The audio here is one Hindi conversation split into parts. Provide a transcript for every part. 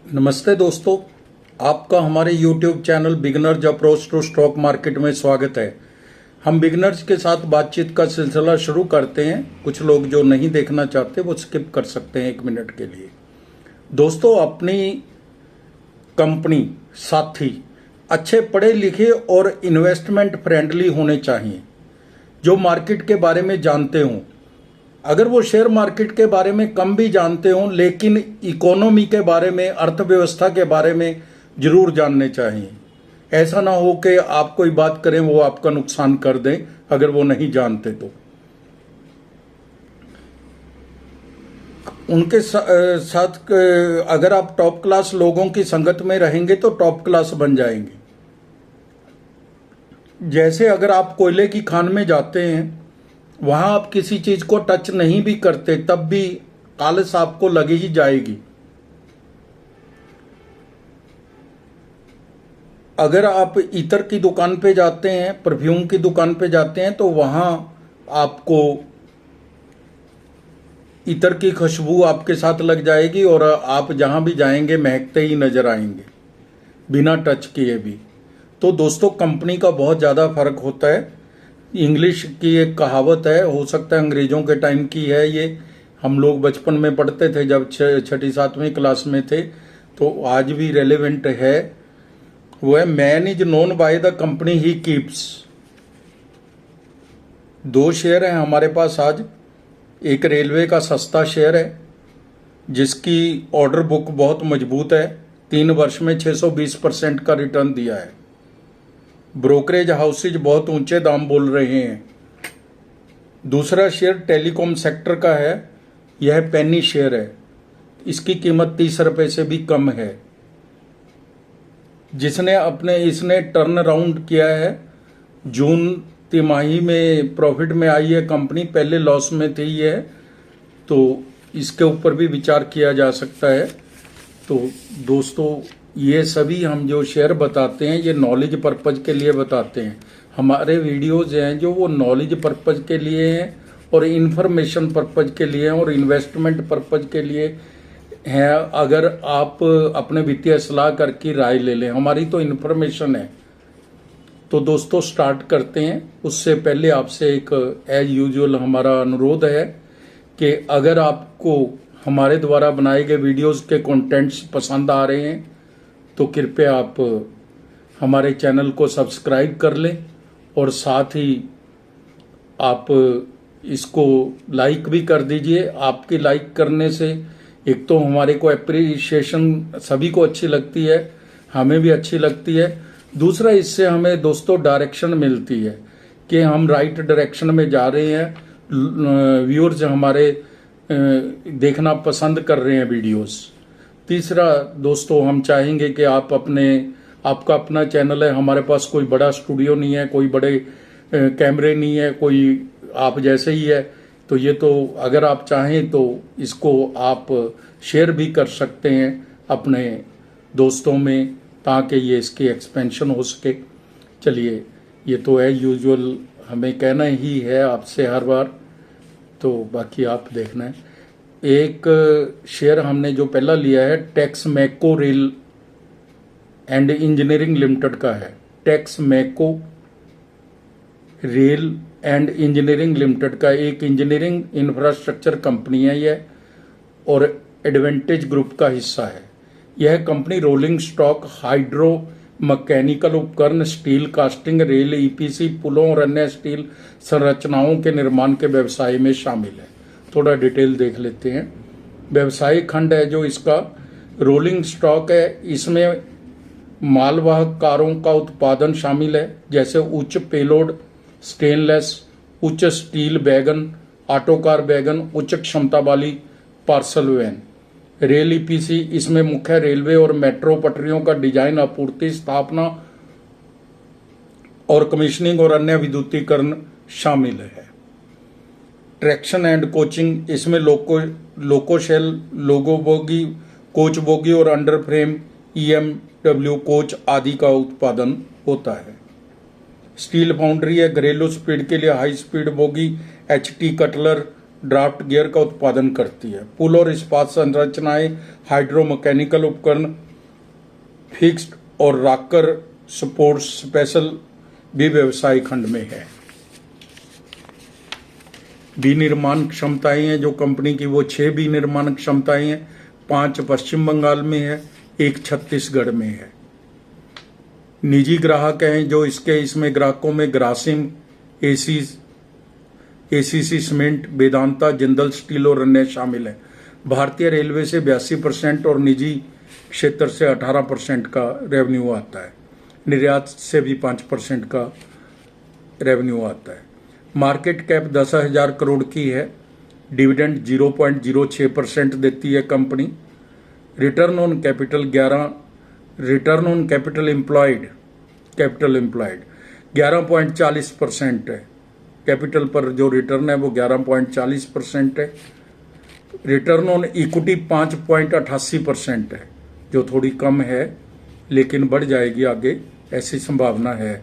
नमस्ते दोस्तों, आपका हमारे YouTube channel beginners approach to stock market में स्वागत है। हम बिगनर्स के साथ बातचीत का सिलसिला शुरू करते हैं। कुछ लोग जो नहीं देखना चाहते वो स्किप कर सकते हैं 1 मिनट के लिए। दोस्तों, अपनी कंपनी साथी अच्छे पढ़े लिखे और इन्वेस्टमेंट फ्रेंडली होने चाहिए, जो मार्केट के बारे में जानते हों। अगर वो शेयर मार्केट के बारे में कम भी जानते हों, लेकिन इकोनॉमी के बारे में, अर्थव्यवस्था के बारे में जरूर जानने चाहिए। ऐसा ना हो कि आप कोई बात करें वो आपका नुकसान कर दें अगर वो नहीं जानते तो। उनके साथ अगर आप टॉप क्लास लोगों की संगत में रहेंगे तो टॉप क्लास बन जाएंगे। जैसे अगर आप कोयले की खान में जाते हैं, वहां आप किसी चीज को टच नहीं भी करते तब भी आलस आपको लगी ही जाएगी। अगर आप इत्र की दुकान पे जाते हैं, परफ्यूम की दुकान पे जाते हैं, तो वहां आपको इत्र की खुशबू आपके साथ लग जाएगी और आप जहां भी जाएंगे महकते ही नजर आएंगे, बिना टच किए भी। तो दोस्तों, कंपनी का बहुत ज्यादा फर्क होता है। इंग्लिश की एक कहावत है, हो सकता है अंग्रेजों के टाइम की है ये, हम लोग बचपन में पढ़ते थे जब 6ठी 7वीं क्लास में थे, तो आज भी रेलेवेंट है। वो है, man is known by the company he keeps. 2 share हैं हमारे पास आज। एक रेलवे का सस्ता शेयर है जिसकी ऑर्डर बुक बहुत मजबूत है, 3 वर्ष में 620% का रिटर्न दिया है। ब्रोकरेज हाउसेज बहुत ऊंचे दाम बोल रहे हैं। दूसरा शेयर टेलीकॉम सेक्टर का है, यह पेनी शेयर है, इसकी कीमत 30 रुपए से भी कम है। इसने टर्न अराउंड किया है। जून तिमाही में प्रॉफिट में आई है कंपनी, पहले लॉस में थी ये, तो इसके ऊपर भी विचार किया जा सकता है। तो दोस्तों, ये सभी हम जो शेयर बताते हैं ये नॉलेज पर्पज के लिए बताते हैं। हमारे वीडियोज हैं जो वो नॉलेज पर्पज के लिए हैं और इन्फॉर्मेशन पर्पज के लिए हैं और इन्वेस्टमेंट पर्पज के लिए हैं। अगर आप अपने वित्तीय सलाह करके राय ले लें, हमारी तो इन्फॉर्मेशन है। तो दोस्तों, स्टार्ट करते हैं। उससे पहले आपसे एक एज यूजुअल हमारा अनुरोध है कि अगर आपको हमारे द्वारा बनाए गए वीडियोस के कंटेंट्स पसंद आ रहे हैं तो कृपया आप हमारे चैनल को सब्सक्राइब कर लें और साथ ही आप इसको लाइक भी कर दीजिए। आपके लाइक करने से एक तो हमारे को एप्रिसिएशन सभी को अच्छी लगती है, हमें भी अच्छी लगती है। दूसरा, इससे हमें दोस्तों डायरेक्शन मिलती है कि हम राइट डायरेक्शन में जा रहे हैं। व्यूअर्स हमारे देखना पसंद कर रहे हैं वीडियोस। तीसरा दोस्तों, हम चाहेंगे कि आपका अपना चैनल है, हमारे पास कोई बड़ा स्टूडियो नहीं है, कोई बड़े कैमरे नहीं है, कोई आप जैसे ही है। तो ये तो अगर आप चाहें तो इसको आप शेयर भी कर सकते हैं अपने दोस्तों में, ताकि ये इसकी एक्सपेंशन हो सके। चलिए, ये तो है यूजुअल हमें कहना ही है आपसे हर बार, तो बाकी आप देखना है। एक शेयर हमने जो पहला लिया है Texmaco rail and engineering limited का है। Texmaco rail and engineering limited का एक इंजीनियरिंग इंफ्रास्ट्रक्चर कंपनी है यह, और एडवांटेज ग्रुप का हिस्सा है। यह company rolling stock, hydro mechanical उपकरण, स्टील कास्टिंग, रेल ईपीसी, पुलों और अन्य स्टील संरचनाओं के निर्माण के व्यवसाय में शामिल है। थोड़ा डिटेल देख लेते हैं। व्यवसायिक खंड है जो इसका रोलिंग स्टॉक है, इसमें मालवाहक कारों का उत्पादन शामिल है, जैसे उच्च पेलोड स्टेनलेस, उच्च steel wagon, auto car wagon, उच्च क्षमता वाली पार्सल वैन। रेल ईपीसी, इसमें मुख्य रेलवे और मेट्रो पटरियों का डिजाइन, आपूर्ति, स्थापना और कमीशनिंग और अन्य विद्युतीकरण शामिल है। ट्रैक्शन एंड कोचिंग, इसमें लोको शेल, लोगो बोगी, कोच बोगी और अंडर फ्रेम ईएमडब्ल्यू कोच आदि का उत्पादन होता है। स्टील फाउंड्री है, घरेलू स्पीड के लिए high speed bogie, HT Cutler, draft gear का उत्पादन करती है। पुल और इस्पात संरचनाएं, हाइड्रोमैकेनिकल उपकरण, फिक्स्ड और रॉकर सपोर्ट्स स्पेशल भी व्यवसाय खंड में है। विनिर्माण क्षमताएं हैं जो कंपनी की, वो 6 विनिर्माण क्षमताएं हैं। 5 पश्चिम बंगाल में है, 1 छत्तीसगढ़ में है। निजी ग्राहक हैं जो इसमें ग्राहकों में Grasim, ACC cement, Vedanta, Jindal steel और अन्य शामिल हैं। भारतीय रेलवे से 82% और निजी क्षेत्र से 18% का रेवेन्यू आता है। निर्यात से भी 5% का रेवेन्यू आता है। मार्केट कैप 10,000 करोड़ की है। डिविडेंड 0.06% देती है कंपनी। रिटर्न ऑन कैपिटल 11.40% है। कैपिटल पर जो रिटर्न है वो 11.40% है। रिटर्न ऑन इक्विटी 5.88% है, जो थोड़ी कम है लेकिन बढ़ जाएगी आगे, ऐसी संभावना है।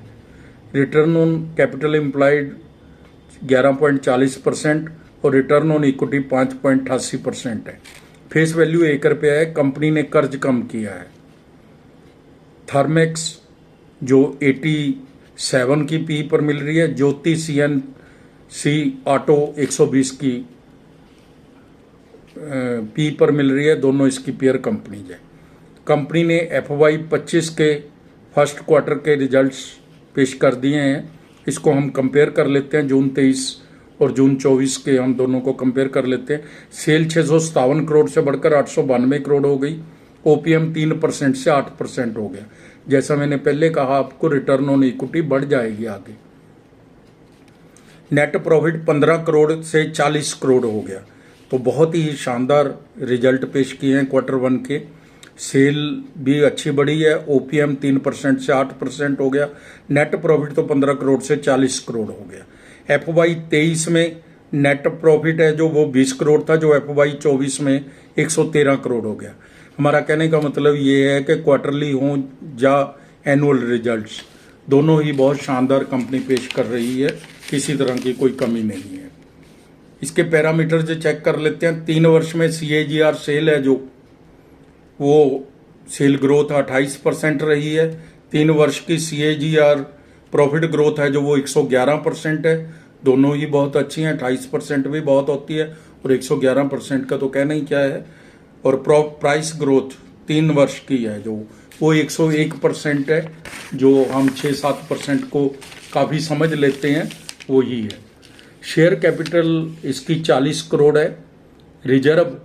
रिटर्न ऑन कैपिटल एम्प्लॉयड 11.40% और रिटर्न ऑन इक्विटी 5.88% है। फेस वैल्यू 1 रुपया है। कंपनी ने कर्ज कम किया है। थर्मेक्स जो 87 की पी पर मिल रही है, ज्योति CNC ऑटो 120 की पी पर मिल रही है। दोनों इसकी पेयर कंपनीज है। कंपनी ने FY 25 के फर्स्ट क्वार्टर के रिजल्ट्स पेश कर दिए हैं। इसको हम कंपेयर कर लेते हैं। जून 23 और जून 24 के हम दोनों को कंपेयर कर लेते हैं। सेल 657 करोड़ से बढ़कर 892 करोड़ हो गई। OPM 3% से 8% हो गया। जैसा मैंने पहले कहा आपको, रिटर्न ऑन इक्विटी बढ़ जाएगी आगे। नेट प्रॉफिट 15 करोड़ से 40 करोड़ हो गया। तो बहुत ही शानदार रिजल्ट पेश किए हैं क्वार्टर 1 के। सेल भी अच्छी बढ़ी है। OPM 3% से 8% हो गया। नेट प्रॉफिट तो 15 करोड़ से 40 करोड़ हो गया। FY 23 में नेट प्रॉफिट है जो वो 20 करोड़ था, जो FY 24 में 113 करोड़ हो गया। हमारा कहने का मतलब ये है कि क्वार्टरली हो या एनुअल रिजल्ट्स, दोनों ही बहुत शानदार कंपनी पेश कर रही है। किसी तरह की कोई कमी नहीं है। इसके पैरामीटर जो चेक कर लेते हैं। 3 वर्ष में CAGR सेल है जो वो सेल ग्रोथ 28% रही है। 3 वर्ष की CAGR प्रॉफिट ग्रोथ है जो वो 111% है। दोनों ही बहुत अच्छी हैं। 28% भी बहुत होती है और 111% का तो कहना ही क्या है। और प्राइस ग्रोथ 3 वर्ष की है जो वो 101% है, जो हम 6-7% को काफ़ी समझ लेते हैं, वो ही है। शेयर कैपिटल इसकी 40 करोड़ है। रिजर्व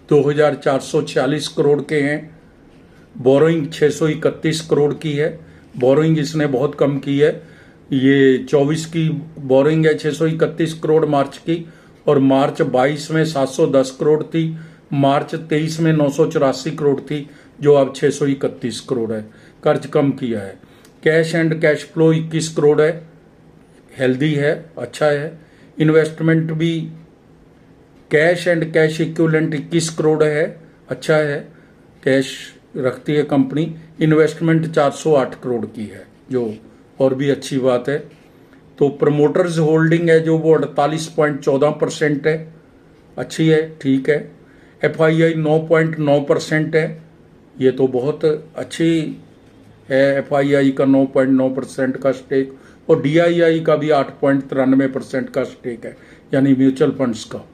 2446 करोड़ के हैं। बोरोइंग 631 करोड़ की है। बोरोइंग इसने बहुत कम की है। ये 24 की बोरोइंग है 631 करोड़ मार्च की, और मार्च 22 में 710 करोड़ थी। मार्च 23 में 984 करोड़ थी, जो अब 631 करोड़ है। कर्ज कम किया है। Cash and cash flow 21 crore है। हेल्दी है, अच्छा है। इन्वेस्टमेंट भी cash and cash equivalent 21 crore है, अच्छा है। कैश रखती है कंपनी। इन्वेस्टमेंट 408 करोड़ की है, जो और भी अच्छी बात है। तो प्रमोटर्स होल्डिंग है जो वो 48.14% है, अच्छी है, ठीक है। FII 9.9% है, ये तो बहुत अच्छी है। FII का 9.9% का स्टेक, और DII का भी 8.93% का स्टेक है, यानी म्यूचुअल फंड्स का।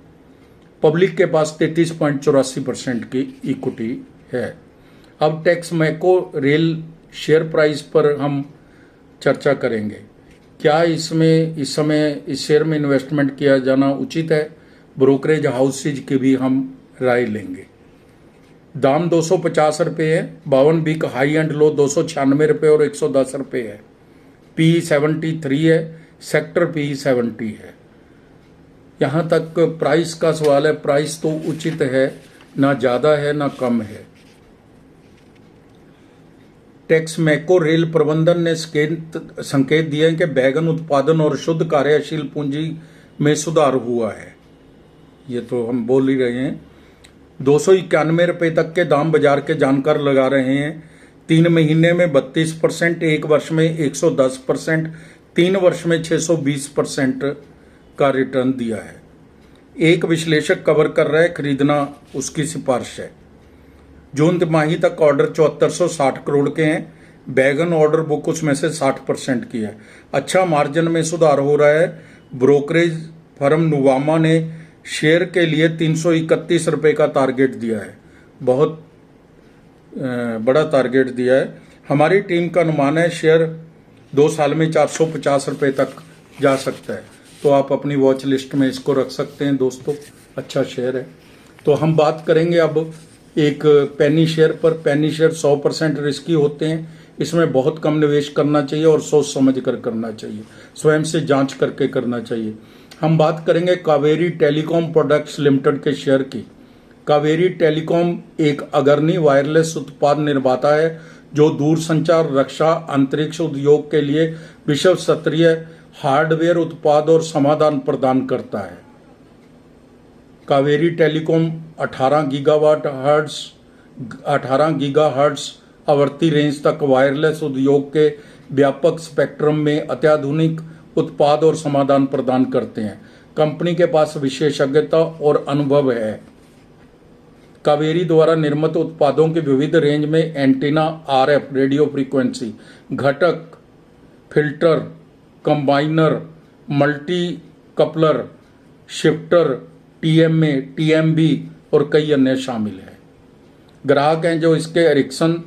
पब्लिक के पास 33.84% की इक्विटी है। अब टेक्स मैको रेल शेयर प्राइस पर हम चर्चा करेंगे। क्या इसमें इस समय इस शेयर में इन्वेस्टमेंट किया जाना उचित है? ब्रोकरेज हाउसेज की भी हम राय लेंगे। दाम 250 रुपये है। 52 वीक हाई एंड लो 296 रुपये और 110 रुपये है। PE 73 है। सेक्टर PE 70 है। यहाँ तक प्राइस का सवाल है। प्राइस तो उचित है, ना ज़्यादा है ना कम है। टेक्स मैको रेल प्रबंधन ने संकेत दिए हैं कि वैगन उत्पादन और शुद्ध कार्यशील पूंजी में सुधार हुआ है। ये तो हम बोल ही रहे हैं। 291 रुपये तक के दाम बाजार के जानकार लगा रहे हैं। 3 महीने में 32%, 1 वर्ष में 110%, 3 वर्ष में 620% का रिटर्न दिया है। एक विश्लेषक कवर कर रहा है, खरीदना उसकी सिफारिश है। जून तिमाही तक ऑर्डर 7460 करोड़ के हैं। बैगन ऑर्डर बुक उसमें से 60% की है। अच्छा मार्जिन में सुधार हो रहा है। ब्रोकरेज फर्म नुवामा ने शेयर के लिए 331 रुपये का टारगेट दिया है, बहुत बड़ा टारगेट दिया है। हमारी टीम का अनुमान है शेयर 2 साल में 450 रुपये तक जा सकता है, तो आप अपनी वॉच लिस्ट में इसको रख सकते हैं दोस्तों, अच्छा शेयर है। तो हम बात करेंगे अब एक पेनी शेयर पर। पेनी शेयर 100% रिस्की होते हैं, इसमें बहुत कम निवेश करना चाहिए और सोच समझ कर करना चाहिए, स्वयं से जांच करके करना चाहिए। हम बात करेंगे कावेरी टेलीकॉम प्रोडक्ट्स लिमिटेड के शेयर की। कावेरी टेलीकॉम एक अग्रणी वायरलेस उत्पाद निर्माता है जो दूरसंचार, रक्षा, अंतरिक्ष उद्योग के लिए विश्व स्तरीय हार्डवेयर उत्पाद और समाधान प्रदान करता है। कावेरी टेलीकॉम 18 गीगाहर्ट्ज आवर्ती रेंज तक वायरलेस उद्योग के व्यापक स्पेक्ट्रम में अत्याधुनिक उत्पाद और समाधान प्रदान करते हैं। कंपनी के पास विशेषज्ञता और अनुभव है। कावेरी द्वारा निर्मित उत्पादों के विविध रेंज में एंटीना, आरएफ रेडियो फ्रीक्वेंसी घटक, filter, combiner, multi coupler, shifter, TMA, TMB और कई अन्य शामिल हैं। ग्राहक हैं जो इसके एरिक्सन,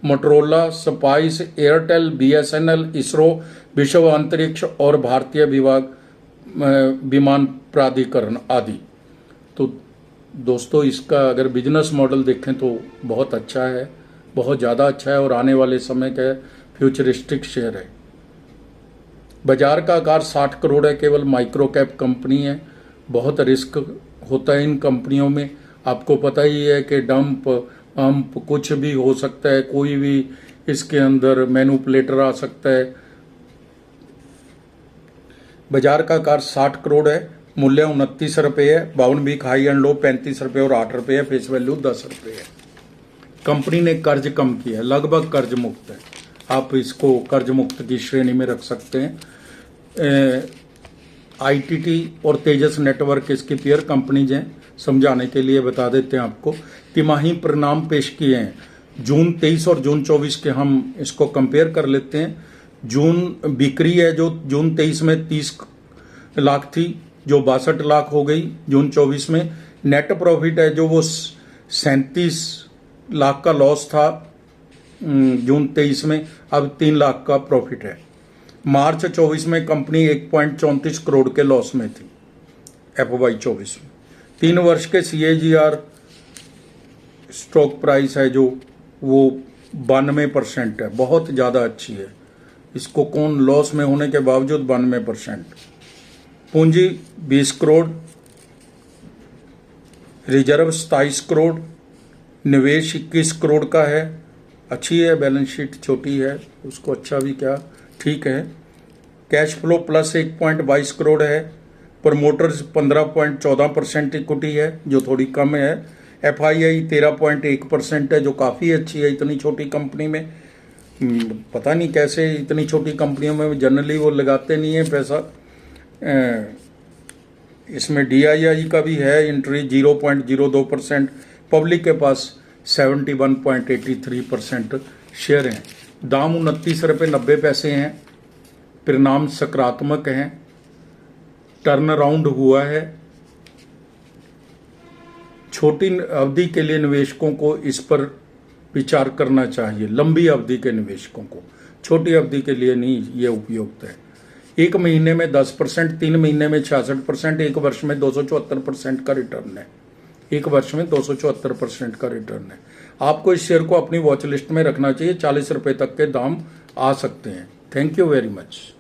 मोटरोला, स्पाइस, एयरटेल, बीएसएनएल, इसरो, विश्व अंतरिक्ष और भारतीय विमान प्राधिकरण आदि। तो दोस्तों इसका अगर बिजनेस मॉडल देखें तो बहुत अच्छा है, बहुत ज़्यादा अच्छा है और आने वाले समय का फ्यूचरिस्टिक शेयर है। बाजार का आकार 60 करोड़ है, केवल माइक्रो कैप कंपनी है। बहुत रिस्क होता है इन कंपनियों में, आपको पता ही है कि डंप कुछ भी हो सकता है, कोई भी इसके अंदर मैनिपुलेटर आ सकता है। बाजार का आकार 60 करोड़ है, मूल्य 29 रुपये है। 52 वीक हाई एंड लो 35 रुपये और 8 रुपये है। फेस वैल्यू 10 रुपये है। कंपनी ने कर्ज कम किया है, लगभग कर्ज मुक्त है, आप इसको कर्ज मुक्त की श्रेणी में रख सकते हैं। आईटीटी और तेजस नेटवर्क इसकी पीयर कंपनीज हैं। समझाने के लिए बता देते हैं आपको। तिमाही परिणाम पेश किए हैं जून 23 और जून 24 के, हम इसको कंपेयर कर लेते हैं। जून बिक्री है जो जून 23 में 30 लाख थी, जो 62 लाख हो गई जून 24 में। नेट प्रॉफिट है जो वो 37 लाख का लॉस था जून 23 में, अब 3 लाख का प्रॉफिट है। मार्च 24 में कंपनी 1.34 करोड़ के लॉस में थी FY 24 में। 3 वर्ष के CAGR स्टॉक प्राइस है जो वो 92% है, बहुत ज़्यादा अच्छी है। इसको कौन लॉस में होने के बावजूद 92%। पूंजी 20 करोड़, रिजर्व 27 करोड़, निवेश 21 करोड़ का है। अच्छी है, बैलेंस शीट छोटी है, उसको अच्छा भी क्या ठीक है। कैश फ्लो प्लस 1.22 करोड़ है। प्रमोटर्स 15.14% इक्विटी है जो थोड़ी कम है। FII 13.1% है जो काफ़ी अच्छी है इतनी छोटी कंपनी में। पता नहीं कैसे इतनी छोटी कंपनियों में जनरली वो लगाते नहीं है पैसा। इसमें DII का भी है एंट्री 0.02%। पब्लिक के पास 71.83% शेयर हैं। दाम 29 रुपये 90 पैसे हैं। परिणाम सकारात्मक हैं। टर्न अराउंड हुआ है। छोटी अवधि के लिए निवेशकों को इस पर विचार करना चाहिए, लंबी अवधि के निवेशकों को, छोटी अवधि के लिए नहीं ये उपयुक्त है। 1 महीने में 10%, 3 महीने में 66%, 1 वर्ष में 274% का रिटर्न है। 1 वर्ष में 274% का रिटर्न है। आपको इस शेयर को अपनी वॉच लिस्ट में रखना चाहिए। 40 रुपये तक के दाम आ सकते हैं। Thank you very much.